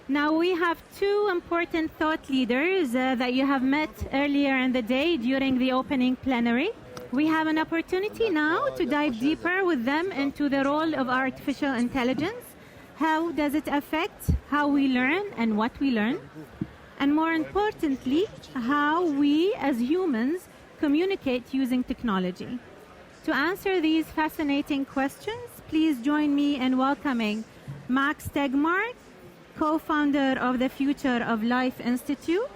Now we have two important thought leaders that you have met earlier in the day during the opening plenary. We have an opportunity now to dive deeper with them into the role of artificial intelligence. How does it affect how we learn and what we learn? And more importantly, how we as humans communicate using technology. To answer these fascinating questions, please join me in welcoming Max Tegmark, co-founder of the Future of Life Institute,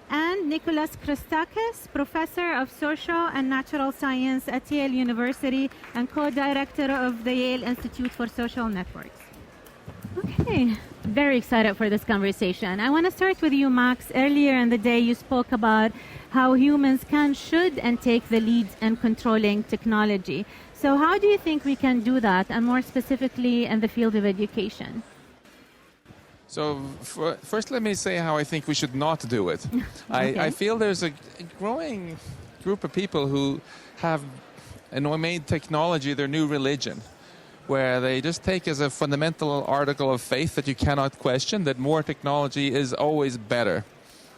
and Nicholas Christakis, professor of social and natural science at Yale University and co-director of the Yale Institute for Social Networks. Okay, very excited for this conversation. I want to start with you, Max. Earlier in the day, you spoke about how humans can, should, and take the lead in controlling technology. So how do you think we can do that, and more specifically in the field of education? So first let me say how I think we should not do it. Okay. I feel there's a growing group of people who have made technology their new religion, where they just take as a fundamental article of faith that you cannot question, that more technology is always better,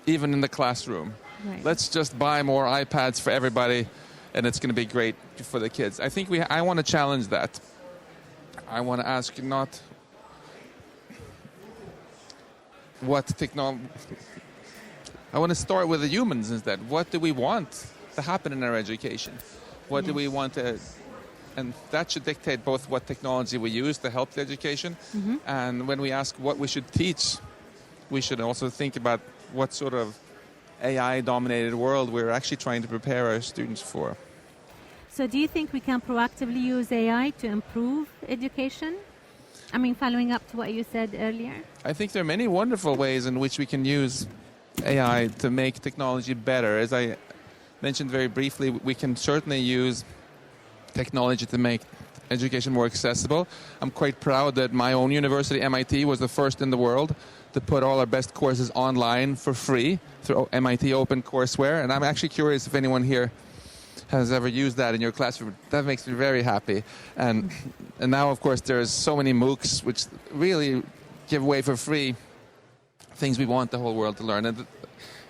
even in the classroom. Right. Let's just buy more iPads for everybody, and it's going to be great for the kids. I think I want to challenge that. I want to ask not what technology... I want to start with the humans instead. What do we want to happen in our education? What do we want to... And that should dictate both what technology we use to help the education, and when we ask what we should teach, we should also think about what sort of AI-dominated world we're actually trying to prepare our students for. So do you think we can proactively use AI to improve education? I mean, following up to what you said earlier. I think there are many wonderful ways in which we can use AI to make technology better. As I mentioned very briefly, we can certainly use technology to make education more accessible. I'm quite proud that my own university, MIT, was the first in the world to put all our best courses online for free through MIT OpenCourseWare. And I'm actually curious if anyone here has ever used that in your classroom. That makes me very happy. And now, of course, there's so many MOOCs which really give away for free things we want the whole world to learn. And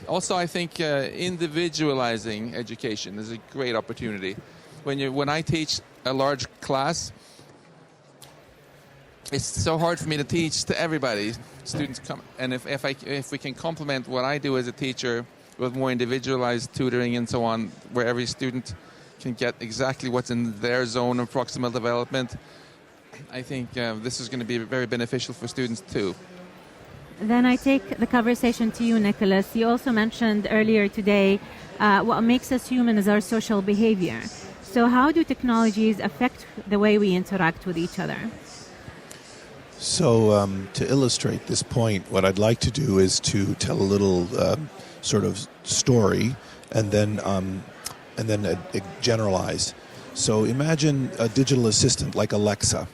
also, I think individualizing education is a great opportunity. When I teach a large class, it's so hard for me to teach to everybody. Students come, and if we can complement what I do as a teacher with more individualized tutoring and so on, where every student can get exactly what's in their zone of proximal development, I think this is going to be very beneficial for students too. Then I take the conversation to you, Nicholas. You also mentioned earlier today what makes us human is our social behavior. So how do technologies affect the way we interact with each other? So to illustrate this point, what I'd like to do is to tell a little sort of story and then generalize. So imagine a digital assistant like Alexa.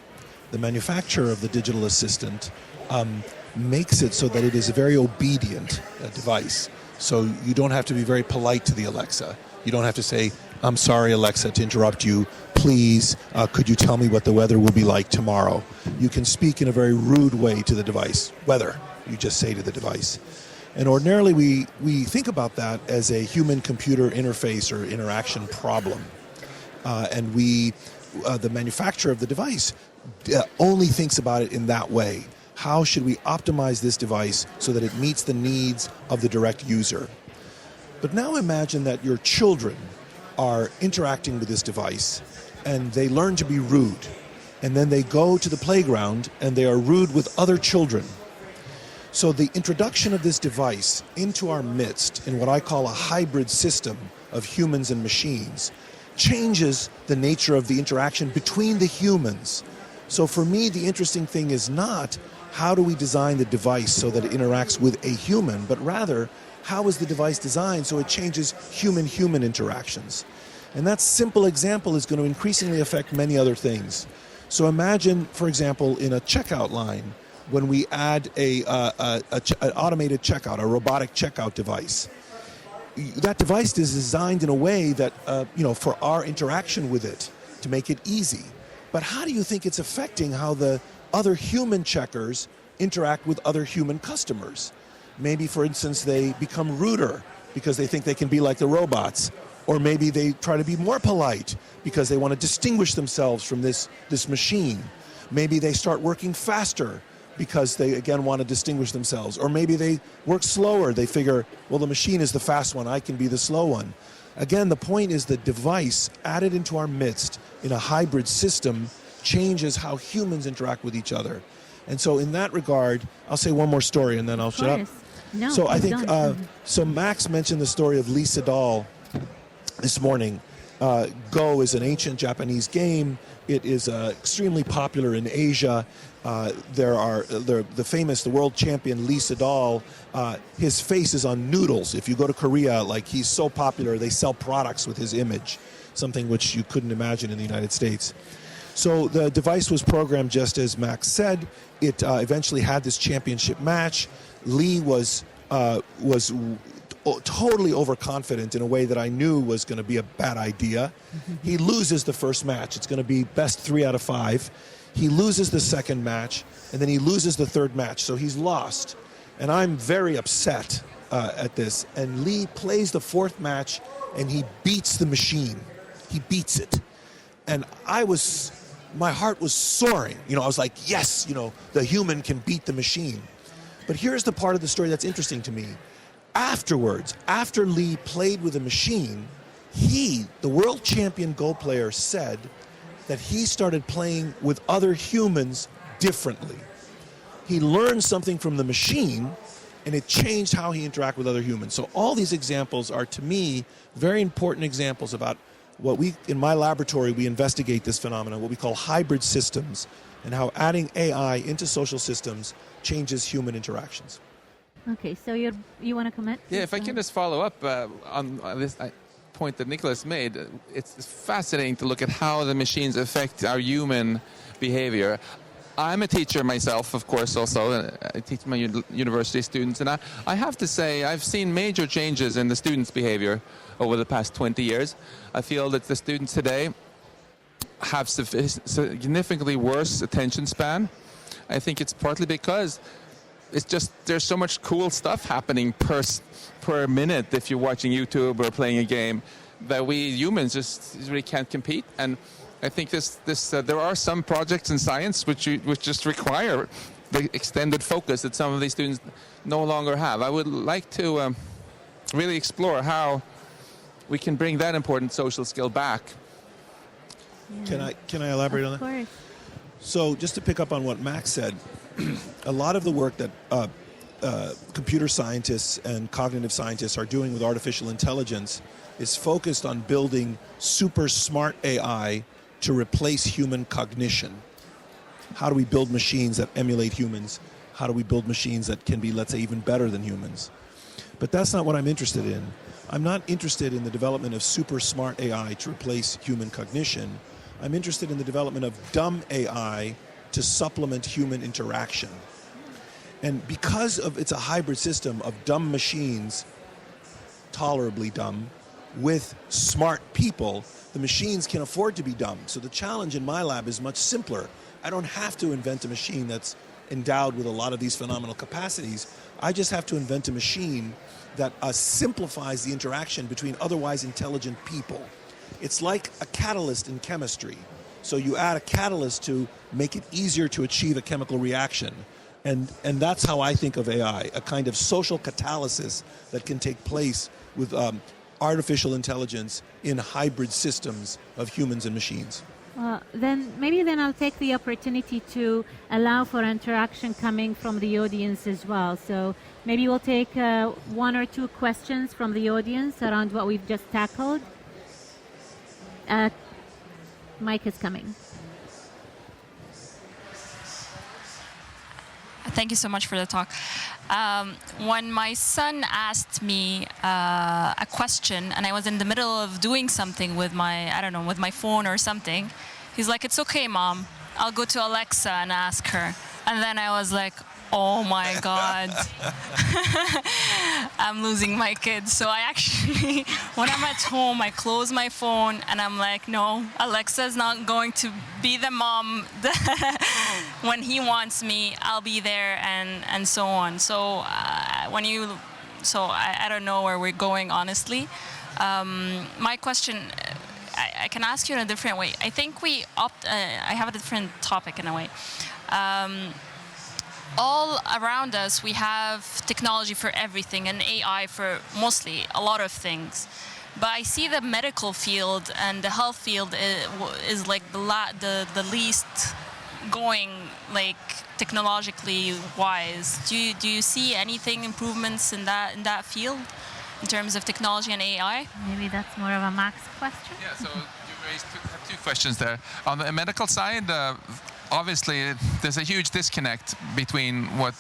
The manufacturer of the digital assistant makes it so that it is a very obedient device. So you don't have to be very polite to the Alexa. You don't have to say, "I'm sorry, Alexa, to interrupt you. Please, could you tell me what the weather will be like tomorrow?" You can speak in a very rude way to the device. Weather, you just say to the device. And ordinarily we think about that as a human-computer interface or interaction problem. And the manufacturer of the device only thinks about it in that way. How should we optimize this device so that it meets the needs of the direct user? But now imagine that your children are interacting with this device and they learn to be rude. And then they go to the playground and they are rude with other children. So the introduction of this device into our midst in what I call a hybrid system of humans and machines changes the nature of the interaction between the humans. So for me, the interesting thing is not how do we design the device so that it interacts with a human, but rather how is the device designed so it changes human-human interactions. And that simple example is going to increasingly affect many other things. So imagine, for example, in a checkout line, when we add an automated checkout, a robotic checkout device. That device is designed in a way that, for our interaction with it, to make it easy. But how do you think it's affecting how the other human checkers interact with other human customers. Maybe, for instance, they become ruder because they think they can be like the robots. Or maybe they try to be more polite because they want to distinguish themselves from this machine. Maybe they start working faster because they, again, want to distinguish themselves. Or maybe they work slower. They figure, well, the machine is the fast one. I can be the slow one. Again, the point is the device added into our midst in a hybrid system changes how humans interact with each other. And so in that regard, I'll say one more story and then I'll shut up. No, so I think, so Max mentioned the story of Lee Sedol this morning. Go is an ancient Japanese game. It is extremely popular in Asia. The world champion Lee Sedol, his face is on noodles. If you go to Korea, like, he's so popular, they sell products with his image, something which you couldn't imagine in the United States. So the device was programmed just as Max said. It eventually had this championship match. Lee was totally overconfident in a way that I knew was going to be a bad idea. He loses the first match. It's going to be best 3 out of 5. He loses the second match, and then he loses the third match. So he's lost. And I'm very upset at this. And Lee plays the fourth match, and he beats the machine. He beats it. And my heart was soaring. I was like, yes, the human can beat the machine. But here's the part of the story that's interesting to me. Afterwards, after Lee played with the machine, the world champion Go player, said that he started playing with other humans differently. He learned something from the machine, and it changed how he interacted with other humans. So all these examples are, to me, very important examples about what in my laboratory, we investigate this phenomenon, what we call hybrid systems, and how adding AI into social systems changes human interactions. Okay, so you want to comment? Yeah, if I can just follow up on this point that Nicholas made. It's fascinating to look at how the machines affect our human behavior. I'm a teacher myself, of course, also. I teach my university students, and I have to say I've seen major changes in the students' behavior over the past 20 years. I feel that the students today have significantly worse attention span. I think it's partly because it's just there's so much cool stuff happening per minute if you're watching YouTube or playing a game that we humans just really can't compete. And I think there are some projects in science which just require the extended focus that some of these students no longer have. I would like to really explore how we can bring that important social skill back. Yeah. Can I elaborate on that? Of course. So just to pick up on what Max said, a lot of the work that computer scientists and cognitive scientists are doing with artificial intelligence is focused on building super smart AI to replace human cognition. How do we build machines that emulate humans? How do we build machines that can be, let's say, even better than humans? But that's not what I'm interested in. I'm not interested in the development of super smart AI to replace human cognition. I'm interested in the development of dumb AI to supplement human interaction. And because it's a hybrid system of dumb machines, tolerably dumb, with smart people, the machines can afford to be dumb. So the challenge in my lab is much simpler. I don't have to invent a machine that's endowed with a lot of these phenomenal capacities. I just have to invent a machine that simplifies the interaction between otherwise intelligent people. It's like a catalyst in chemistry. So you add a catalyst to make it easier to achieve a chemical reaction. And that's how I think of AI, a kind of social catalysis that can take place with artificial intelligence in hybrid systems of humans and machines. Then I'll take the opportunity to allow for interaction coming from the audience as well. So maybe we'll take 1 or 2 questions from the audience around what we've just tackled. Mike is coming. Thank you so much for the talk. When my son asked me a question and I was in the middle of doing something with my phone or something, he's like, "It's okay, Mom. I'll go to Alexa and ask her." And then I was like, oh my God, I'm losing my kids. So I actually, when I'm at home, I close my phone and I'm like, no, Alexa's not going to be the mom. When he wants me, I'll be there, and so on. So I don't know where we're going, honestly. My question, I can ask you in a different way. I think I have a different topic in a way. All around us, we have technology for everything and AI for mostly a lot of things. But I see the medical field and the health field is like the least going, like technologically wise. Do you see anything improvements in that field in terms of technology and AI? Maybe that's more of a Max question. Yeah, so you raised two questions there. On the medical side, obviously there's a huge disconnect between what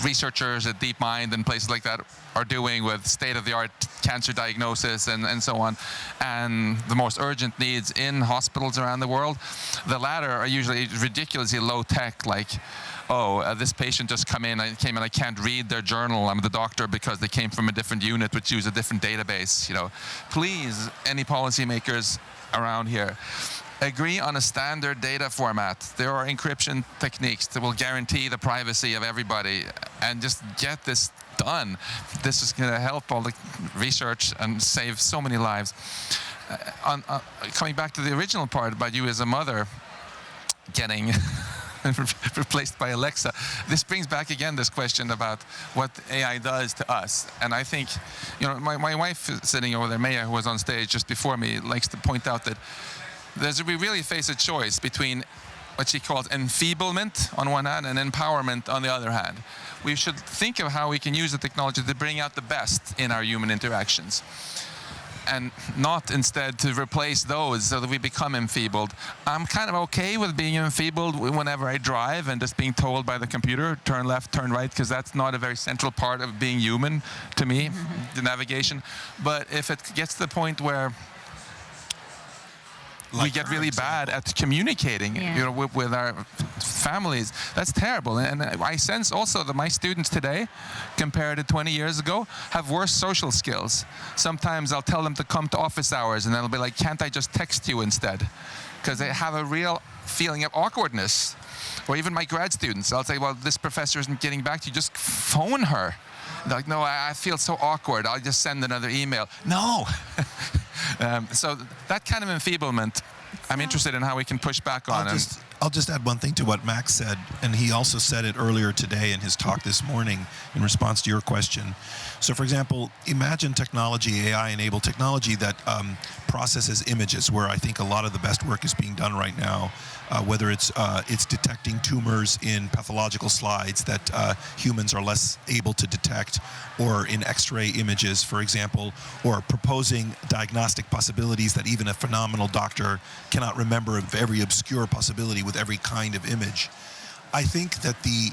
researchers at DeepMind and places like that are doing with state-of-the-art cancer diagnosis and so on, and the most urgent needs in hospitals around the world. The latter are usually ridiculously low-tech, like, oh, this patient just came in, I can't read their journal, I'm the doctor, because they came from a different unit which use a different database. You know, please, any policymakers around here, agree on a standard data format. There are encryption techniques that will guarantee the privacy of everybody, and just get this done. This is going to help all the research and save so many lives. Coming back to the original part about you as a mother getting replaced by Alexa, this brings back again this question about what AI does to us. And I think, you know, my wife sitting over there, Maya, who was on stage just before me, likes to point out that we really face a choice between what she calls enfeeblement on one hand and empowerment on the other hand. We should think of how we can use the technology to bring out the best in our human interactions, and not instead to replace those so that we become enfeebled. I'm kind of okay with being enfeebled whenever I drive and just being told by the computer, turn left, turn right, because that's not a very central part of being human to me, the navigation. But if it gets to the point where we get really bad at communicating, you know, with our families, that's terrible. And I sense also that my students today, compared to 20 years ago, have worse social skills. Sometimes I'll tell them to come to office hours, and then they'll be like, can't I just text you instead? Because they have a real feeling of awkwardness. Or even my grad students, I'll say, well, this professor isn't getting back to you, just phone her. They're like, no, I feel so awkward, I'll just send another email. No. So that kind of enfeeblement, I'm interested in how we can push back on it. I'll just add one thing to what Max said, and he also said it earlier today in his talk this morning in response to your question. So, for example, imagine technology, AI-enabled technology that processes images, where I think a lot of the best work is being done right now, whether it's detecting tumors in pathological slides that humans are less able to detect, or in X-ray images, for example, or proposing diagnostic possibilities that even a phenomenal doctor cannot remember, of every obscure possibility with every kind of image. I think that the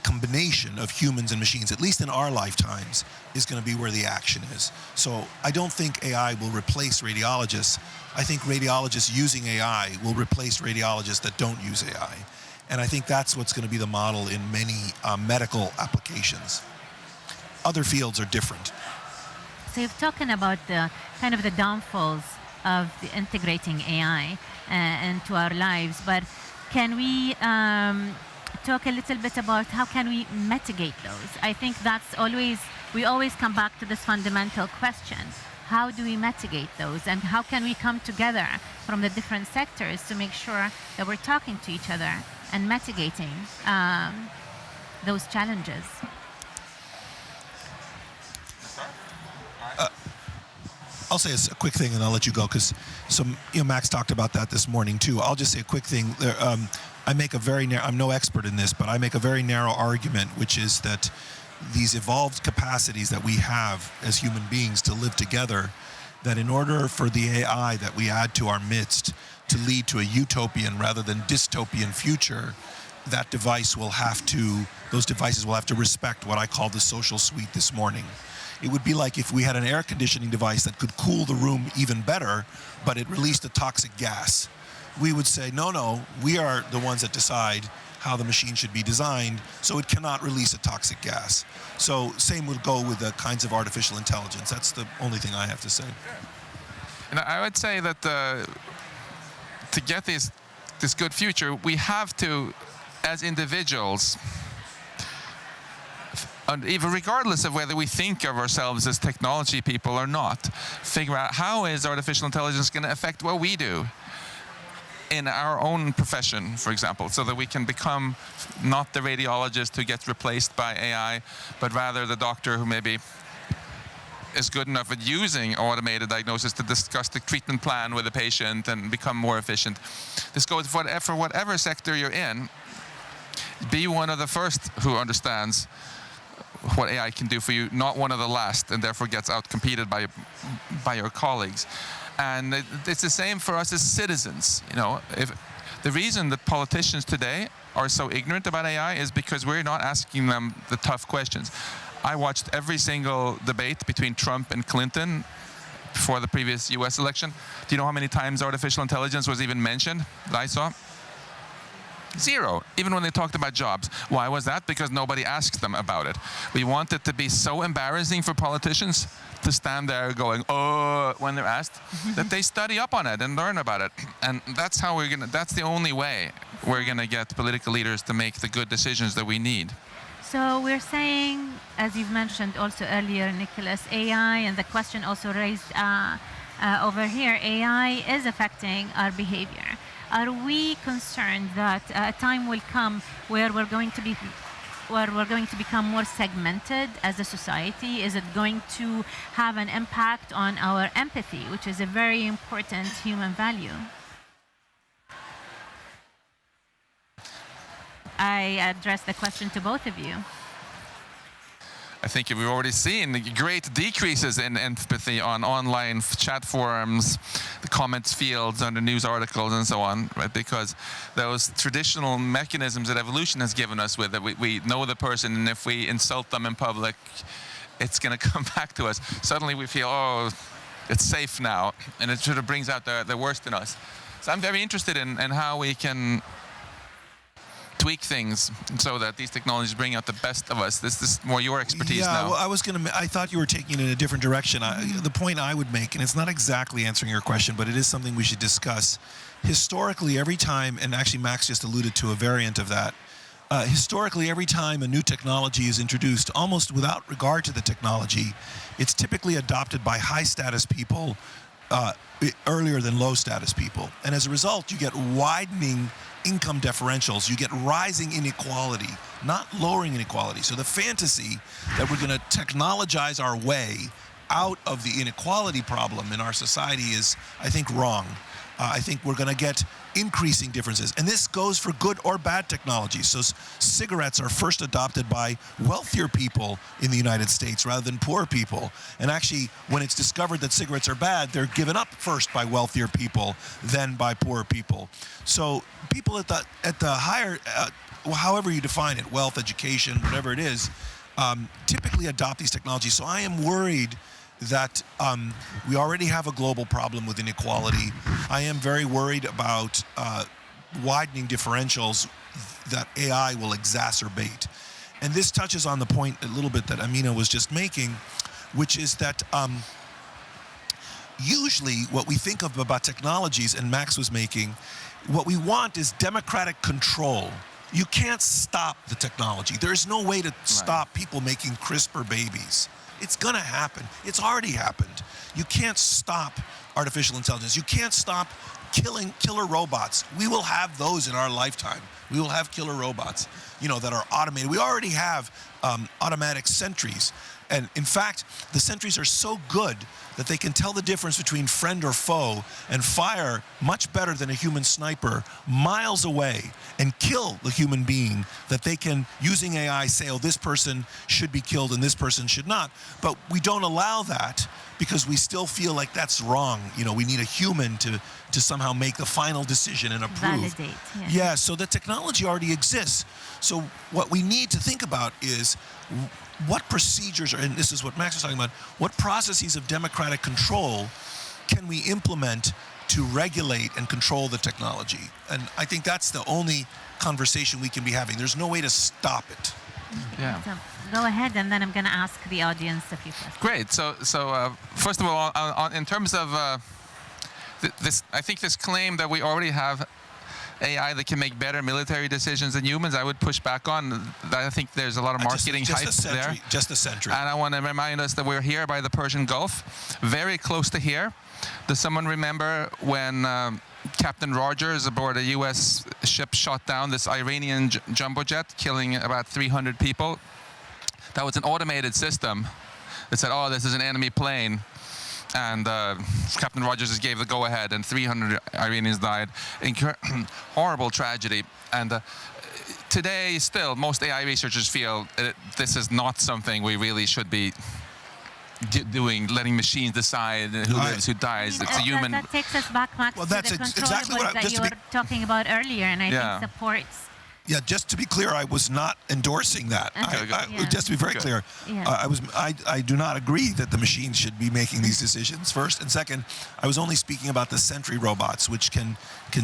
combination of humans and machines, at least in our lifetimes, is going to be where the action is. So I don't think AI will replace radiologists. I think radiologists using AI will replace radiologists that don't use AI. And I think that's what's going to be the model in many medical applications. Other fields are different. So you've talking about the kind of the downfalls of the integrating AI into our lives, but can we talk a little bit about how can we mitigate those? I think that's we always come back to this fundamental question. How do we mitigate those, and how can we come together from the different sectors to make sure that we're talking to each other and mitigating those challenges? I'll say a quick thing, and I'll let you go, because Max talked about that this morning too. I'll just say a quick thing. I make a very narrow, I'm no expert in this, but I make a very narrow argument, which is that these evolved capacities that we have as human beings to live together, that in order for the AI that we add to our midst to lead to a utopian rather than dystopian future, those devices will have to respect what I call the social suite this morning. It would be like if we had an air conditioning device that could cool the room even better, but it released a toxic gas. We would say, no, we are the ones that decide how the machine should be designed so it cannot release a toxic gas. So same would go with the kinds of artificial intelligence. That's the only thing I have to say. And I would say that to get this good future, we have to, as individuals, and even regardless of whether we think of ourselves as technology people or not, figure out how is artificial intelligence going to affect what we do in our own profession, for example, so that we can become not the radiologist who gets replaced by AI, but rather the doctor who maybe is good enough at using automated diagnosis to discuss the treatment plan with the patient and become more efficient. This goes for whatever sector you're in. Be one of the first who understands what AI can do for you, not one of the last, and therefore gets out-competed by your colleagues. And it's the same for us as citizens. You know, if the reason that politicians today are so ignorant about AI is because we're not asking them the tough questions. I watched every single debate between Trump and Clinton before the previous US election. Do you know how many times artificial intelligence was even mentioned that I saw? 0, even when they talked about jobs. Why was that? Because nobody asked them about it. We want it to be so embarrassing for politicians to stand there going, oh, when they're asked, that they study up on it and learn about it. And that's how that's the only way we're gonna get political leaders to make the good decisions that we need. So we're saying, as you've mentioned also earlier, Nicholas, AI, and the question also raised over here, AI is affecting our behavior. Are we concerned that a time will come where we're going to become more segmented as a society? Is it going to have an impact on our empathy, which is a very important human value? I address the question to both of you. I think we've already seen great decreases in empathy on online chat forums, the comments fields under news articles and so on, right? Because those traditional mechanisms that evolution has given us with it, we know the person, and if we insult them in public, it's going to come back to us. Suddenly we feel, oh, it's safe now, and it sort of brings out the worst in us. So I'm very interested in how we can tweak things so that these technologies bring out the best of us. This is more your expertise now. Well, I thought you were taking it in a different direction. The point I would make, and it's not exactly answering your question, but it is something we should discuss. Historically, every time, and actually Max just alluded to a variant of that, historically, every time a new technology is introduced, almost without regard to the technology, it's typically adopted by high-status people earlier than low-status people. And as a result, you get widening income differentials, you get rising inequality, not lowering inequality. So the fantasy that we're going to technologize our way out of the inequality problem in our society is, I think, wrong. I think we're going to get increasing differences. And this goes for good or bad technologies. So cigarettes are first adopted by wealthier people in the United States rather than poor people. And actually, when it's discovered that cigarettes are bad, they're given up first by wealthier people than by poor people. So people at the higher, however you define it, wealth, education, whatever it is, typically adopt these technologies. So I am worried that we already have a global problem with inequality. I am very worried about widening differentials that AI will exacerbate. And this touches on the point a little bit that Amina was just making, which is that usually what we think of about technologies, and Max was making, what we want is democratic control. You can't stop the technology. There's no way to stop people making CRISPR babies. It's going to happen. It's already happened. You can't stop artificial intelligence. You can't stop killer robots. We will have those in our lifetime. We will have killer robots, you know, that are automated. We already have automatic sentries. And in fact, the sentries are so good that they can tell the difference between friend or foe and fire much better than a human sniper miles away and kill the human being, that they can, using AI, say, oh, this person should be killed and this person should not. But we don't allow that because we still feel like that's wrong. You know, we need a human to somehow make the final decision and approve. Validate. Yeah, so the technology already exists. So what we need to think about is what procedures, and this is what Max was talking about, what processes of democratic control can we implement to regulate and control the technology. And I think that's the only conversation we can be having. There's no way to stop it. Yeah. So go ahead, and then I'm going to ask the audience a few questions. Great. So first of all, in terms of this, I think this claim that we already have AI that can make better military decisions than humans, I would push back on. I think there's a lot of marketing hype there. Just a century. And I want to remind us that we're here by the Persian Gulf, very close to here. Does someone remember when Captain Rogers aboard a U.S. ship shot down this Iranian jumbo jet, killing about 300 people? That was an automated system that said, oh, this is an enemy plane. And Captain Rogers just gave the go-ahead, and 300 Iranians died. Horrible tragedy. And today, still, most AI researchers feel this is not something we really should be doing, letting machines decide who lives, who dies. It's a human. That takes us back, Max, to the controllables that you were talking about earlier, and I think supports. Yeah, just to be clear, I was not endorsing that. Just to be very clear, I do not agree that the machines should be making these decisions, first. And second, I was only speaking about the sentry robots, which can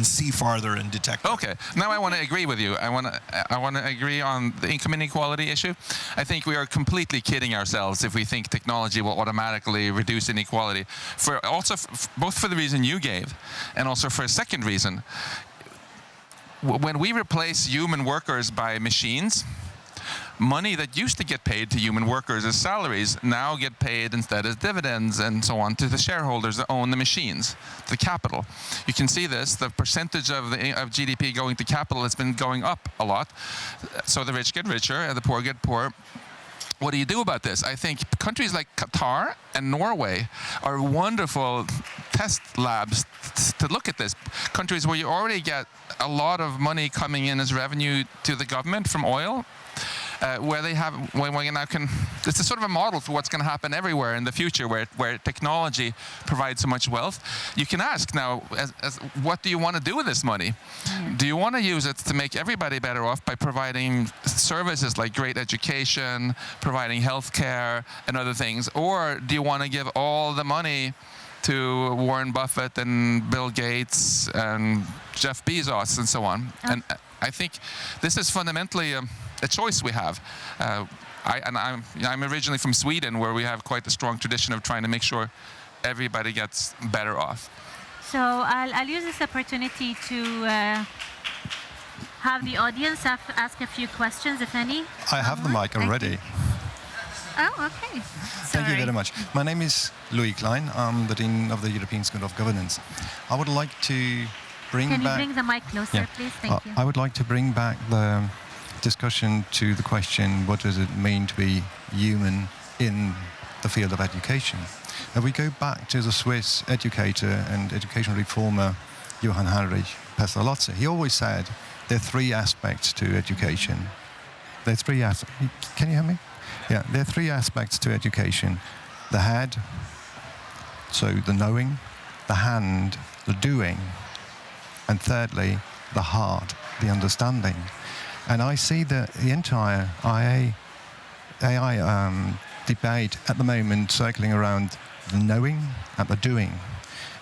see farther and detect. Okay, now I want to agree with you. I want to agree on the income inequality issue. I think we are completely kidding ourselves if we think technology will automatically reduce inequality. Both for the reason you gave, and also for a second reason. When we replace human workers by machines, money that used to get paid to human workers as salaries now get paid instead as dividends and so on to the shareholders that own the machines, the capital. You can see this, the percentage of GDP going to capital has been going up a lot. So the rich get richer and the poor get poorer. What do you do about this? I think countries like Qatar and Norway are wonderful test labs to look at this. Countries where you already get a lot of money coming in as revenue to the government from oil, where they have, it's a sort of a model for what's going to happen everywhere in the future, where technology provides so much wealth. You can ask now, what do you want to do with this money? Yeah. Do you want to use it to make everybody better off by providing services like great education, providing health care and other things? Or do you want to give all the money to Warren Buffett and Bill Gates and Jeff Bezos and so on? And I think this is fundamentally a choice we have. I'm originally from Sweden, where we have quite a strong tradition of trying to make sure everybody gets better off. So I'll use this opportunity to have the audience ask a few questions, if any. I have the mic already. Oh, okay. Thank you very much. My name is Louis Klein. I'm the Dean of the European School of Governance. I would like to bring back... Can you bring the mic closer, please? Thank you. I would like to bring back the discussion to the question, what does it mean to be human in the field of education? If we go back to the Swiss educator and education reformer Johann Heinrich Pestalozzi, he always said there are three aspects to education. There are three aspects. Can you hear me? Yeah, there are three aspects to education. The head, so the knowing, the hand, the doing, and thirdly, the heart, the understanding. And I see that the entire AI debate at the moment circling around the knowing and the doing.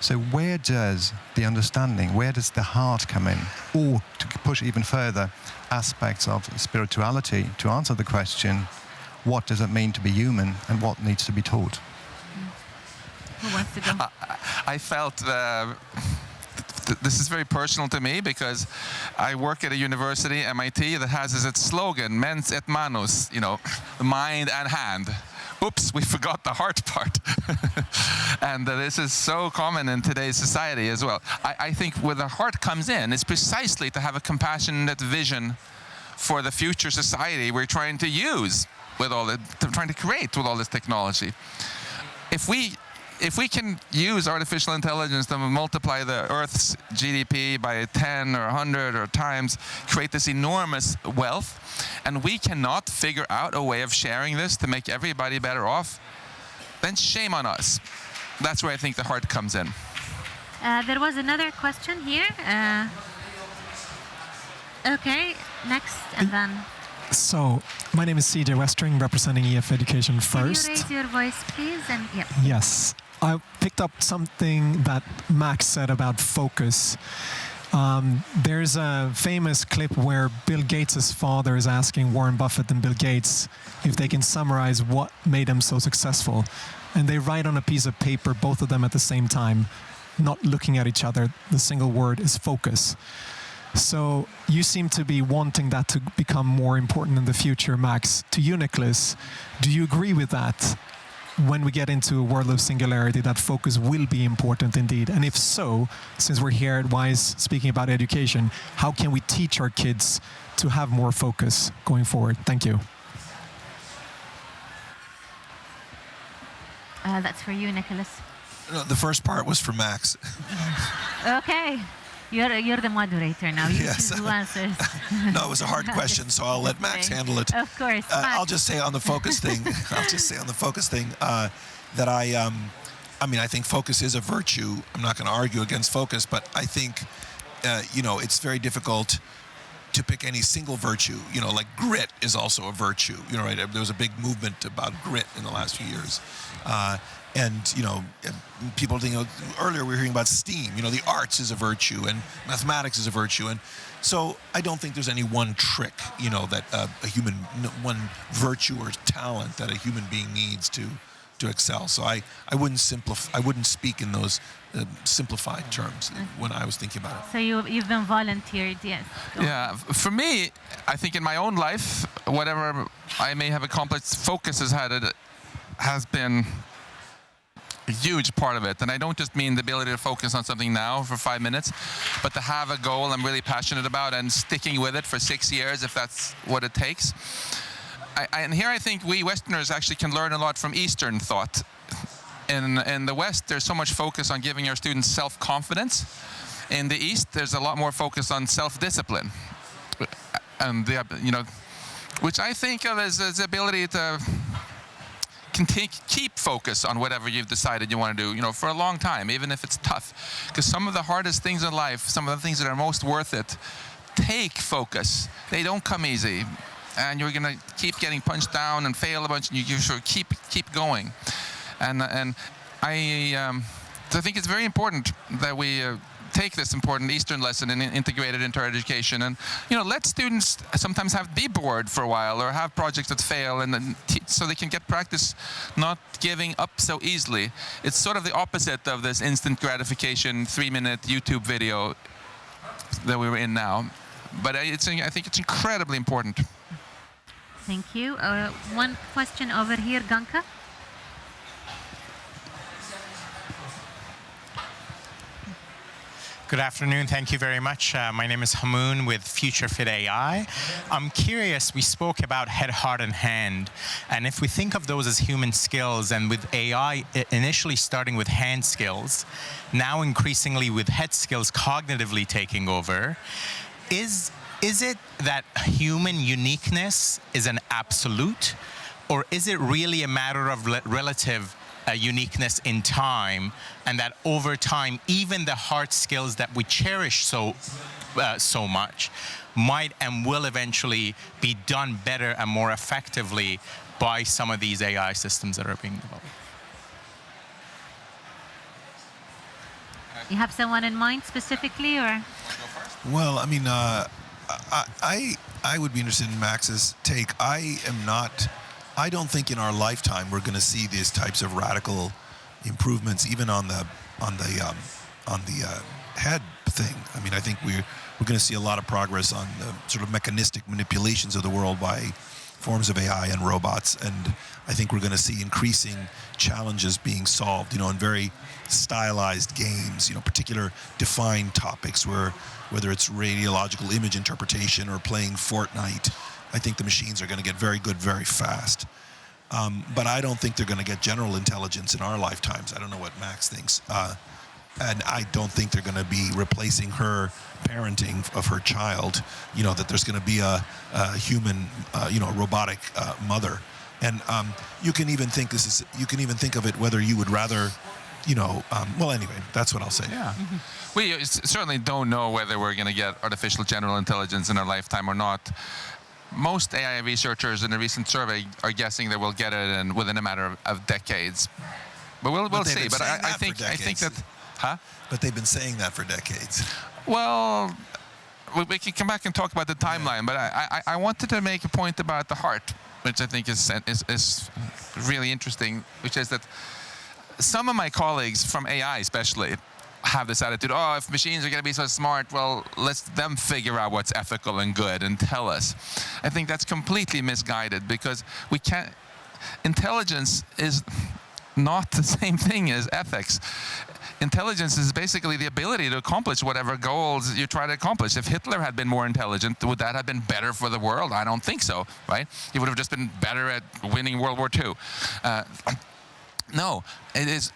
So where does the understanding, where does the heart come in? Or to push even further, aspects of spirituality to answer the question, what does it mean to be human and what needs to be taught? Who wants to go? I felt... this is very personal to me because I work at a university, MIT, that has as its slogan, mens et manus, the mind and hand. Oops, we forgot the heart part. And this is so common in today's society as well. I think where the heart comes in is precisely to have a compassionate vision for the future society we're trying to use with trying to create with all this technology. If we can use artificial intelligence to multiply the Earth's GDP by 10 or 100 or times, create this enormous wealth, and we cannot figure out a way of sharing this to make everybody better off, then shame on us. That's where I think the heart comes in. There was another question here. Okay, next, and then... So, my name is CJ Westring, representing EF Education First. Can you raise your voice, please? And Yes. I picked up something that Max said about focus. There's a famous clip where Bill Gates' father is asking Warren Buffett and Bill Gates if they can summarize what made them so successful. And they write on a piece of paper, both of them at the same time, not looking at each other. The single word is focus. So you seem to be wanting that to become more important in the future, Max. To you, Nicholas, do you agree with that? When we get into a world of singularity, that focus will be important indeed. And if so, since we're here at WISE speaking about education, how can we teach our kids to have more focus going forward? Thank you. That's for you, Nicholas. No, the first part was for Max. Okay. You're the moderator now. You Yes. choose who answers. No, it was a hard question, so I'll let Max handle it. Of course. I'll just say on the focus thing. That I think focus is a virtue. I'm not going to argue against focus, but I think it's very difficult to pick any single virtue. Like grit is also a virtue. Right? There was a big movement about grit in the last few years. And people think, earlier we were hearing about STEAM, the arts is a virtue and mathematics is a virtue. And so I don't think there's any one trick, that one virtue or talent that a human being needs to excel. So I wouldn't speak in those simplified terms when I was thinking about it. So you've been volunteered, yes. Yeah, for me, I think in my own life, whatever I may have accomplished, focus has been a huge part of it. And I don't just mean the ability to focus on something now for 5 minutes, but to have a goal I'm really passionate about and sticking with it for 6 years if that's what it takes. And here I think we Westerners actually can learn a lot from Eastern thought. In the West, there's so much focus on giving our students self-confidence. In the East, there's a lot more focus on self-discipline. And which I think of as the ability to keep focus on whatever you've decided you want to do, for a long time, even if it's tough. Because some of the hardest things in life, some of the things that are most worth it, take focus. They don't come easy. And you're going to keep getting punched down and fail a bunch, and you sort of keep going. And I think it's very important that we take this important Eastern lesson and integrate it into our education. And let students sometimes be bored for a while or have projects that fail, and then so they can get practice not giving up so easily. It's sort of the opposite of this instant gratification 3-minute YouTube video that we were in now. But I think it's incredibly important. Thank you. One question over here, Ganka. Good afternoon. Thank you very much. My name is Hamoon with Future Fit AI. I'm curious, we spoke about head, heart, and hand. And if we think of those as human skills, and with AI initially starting with hand skills, now increasingly with head skills cognitively taking over, is it that human uniqueness is an absolute, or is it really a matter of relative uniqueness in time, and that over time, even the hard skills that we cherish so much might and will eventually be done better and more effectively by some of these AI systems that are being developed? You have someone in mind specifically, or? Well, I mean, I would be interested in Max's take. I don't think in our lifetime we're going to see these types of radical improvements, even on the head thing. I mean, I think we're going to see a lot of progress on the sort of mechanistic manipulations of the world by forms of AI and robots, and I think we're going to see increasing challenges being solved, in very stylized games, particular defined topics whether it's radiological image interpretation or playing Fortnite. I think the machines are going to get very good very fast. But I don't think they're going to get general intelligence in our lifetimes. I don't know what Max thinks. And I don't think they're going to be replacing her parenting of her child, that there's going to be a human, robotic mother. And you can even think of it whether you would rather, well, anyway, that's what I'll say. Yeah. We certainly don't know whether we're going to get artificial general intelligence in our lifetime or not. Most AI researchers in a recent survey are guessing that we'll get it within a matter of decades. But we'll they've see. been But saying I that for think that, decades. huh? But they've been saying that for decades. Well, we can come back and talk about the timeline, but I wanted to make a point about the heart, which I think is really interesting, which is that some of my colleagues from AI especially have this attitude, oh, if machines are going to be so smart, well, let them figure out what's ethical and good and tell us. I think that's completely misguided, because we can't, intelligence is not the same thing as ethics. Intelligence is basically the ability to accomplish whatever goals you try to accomplish. If Hitler had been more intelligent, would that have been better for the world? I don't think so, right? He would have just been better at winning World War II. No, it is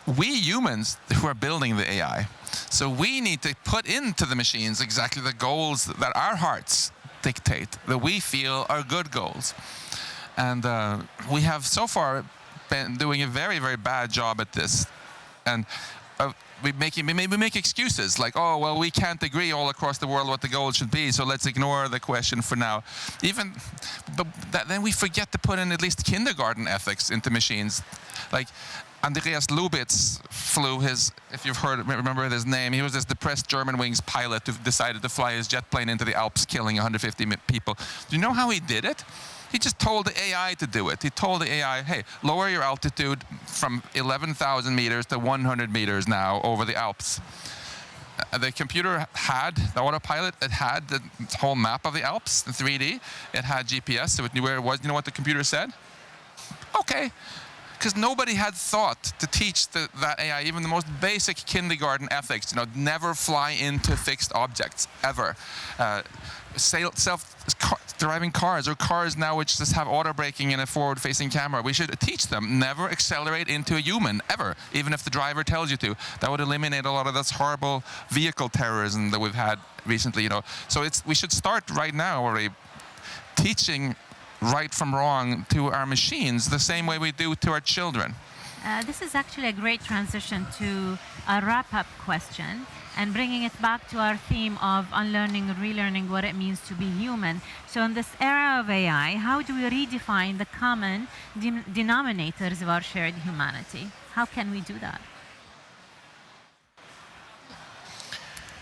we humans who are building the AI. So we need to put into the machines exactly the goals that our hearts dictate, that we feel are good goals. And we have so far been doing a very, very bad job at this. And we make excuses like, oh, well, we can't agree all across the world what the goal should be, so let's ignore the question for now. Then we forget to put in at least kindergarten ethics into machines. Like Andreas Lubitz flew his, if you've remember his name, he was this depressed Germanwings pilot who decided to fly his jet plane into the Alps, killing 150 people. Do you know how he did it? He just told the AI to do it. He told the AI, hey, lower your altitude from 11,000 meters to 100 meters now over the Alps. The computer had, the autopilot, it had the whole map of the Alps in 3D. It had GPS, so it knew where it was. You know what the computer said? Okay. Because nobody had thought to teach that AI even the most basic kindergarten ethics. Never fly into fixed objects, ever. Self-driving cars, or cars now which just have auto braking and a forward-facing camera. We should teach them never accelerate into a human, ever, even if the driver tells you to. That would eliminate a lot of this horrible vehicle terrorism that we've had recently. So we should start right now already teaching right from wrong to our machines the same way we do to our children. This is actually a great transition to a wrap-up question, and bringing it back to our theme of unlearning and relearning what it means to be human. So in this era of AI, how do we redefine the common denominators of our shared humanity? How can we do that?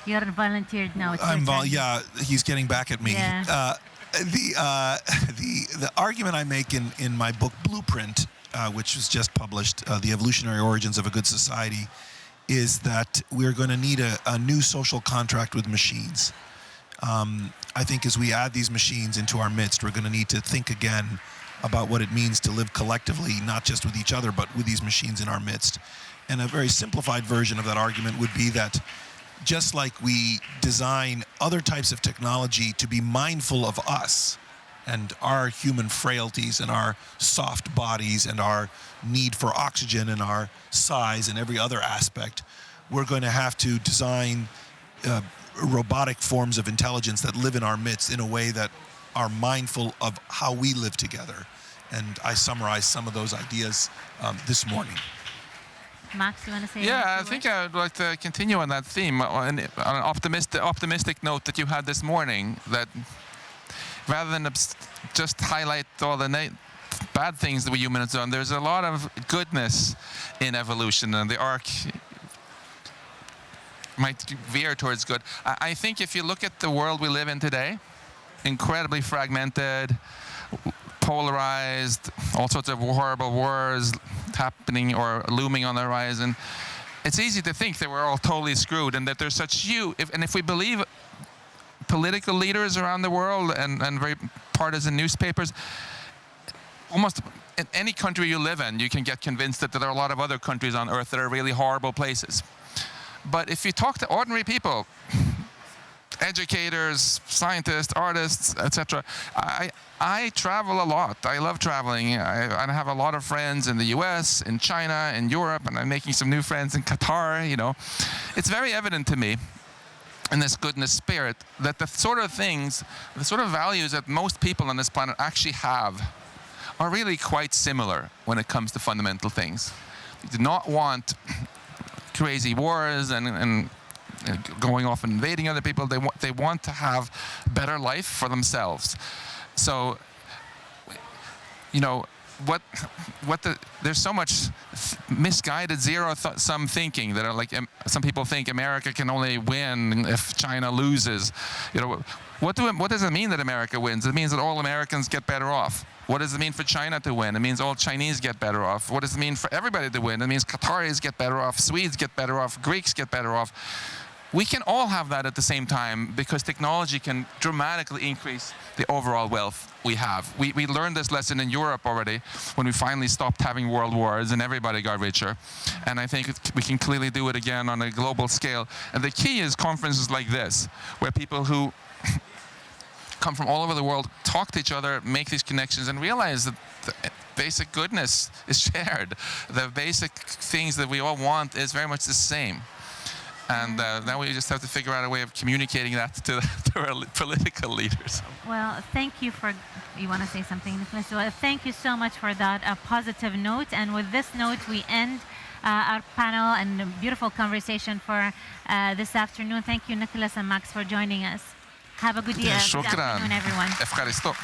You're volunteered now. Yeah, he's getting back at me. Yeah. The argument I make in my book Blueprint, which was just published, The Evolutionary Origins of a Good Society, is that we're going to need a new social contract with machines. I think as we add these machines into our midst, we're going to need to think again about what it means to live collectively, not just with each other, but with these machines in our midst. And a very simplified version of that argument would be that just like we design other types of technology to be mindful of us and our human frailties and our soft bodies and our need for oxygen and our size and every other aspect, we're going to have to design robotic forms of intelligence that live in our midst in a way that are mindful of how we live together. And I summarized some of those ideas this morning. Max, you want to say? Yeah, I think I would like to continue on that theme, on an optimistic note that you had this morning, that rather than just highlight all the bad things that we humans have done, there's a lot of goodness in evolution, and the arc might veer towards good. I think if you look at the world we live in today, incredibly fragmented, polarized, all sorts of horrible wars happening or looming on the horizon, it's easy to think that we're all totally screwed, and that there's such if we believe political leaders around the world and very partisan newspapers, almost in any country you live in, you can get convinced that there are a lot of other countries on earth that are really horrible places. But if you talk to ordinary people, educators, scientists, artists, etc. I travel a lot. I love traveling. I have a lot of friends in the US, in China, in Europe, and I'm making some new friends in Qatar, It's very evident to me in this goodness spirit that the sort of things, the sort of values that most people on this planet actually have are really quite similar when it comes to fundamental things. We do not want crazy wars and going off and invading other people. They want to have better life for themselves. So, there's so much misguided zero-sum thinking that are like some people think America can only win if China loses. You know, what does it mean that America wins? It means that all Americans get better off. What does it mean for China to win? It means all Chinese get better off. What does it mean for everybody to win? It means Qataris get better off, Swedes get better off, Greeks get better off. We can all have that at the same time because technology can dramatically increase the overall wealth we have. We learned this lesson in Europe already when we finally stopped having world wars and everybody got richer. And I think we can clearly do it again on a global scale. And the key is conferences like this, where people who come from all over the world talk to each other, make these connections, and realize that the basic goodness is shared. The basic things that we all want is very much the same. And now we just have to figure out a way of communicating that to our political leaders. Well, thank you for, you want to say something, Nicholas? Well, thank you so much for that positive note. And with this note, we end our panel and a beautiful conversation for this afternoon. Thank you, Nicholas and Max, for joining us. Have a good afternoon, everyone. Ευχαριστώ.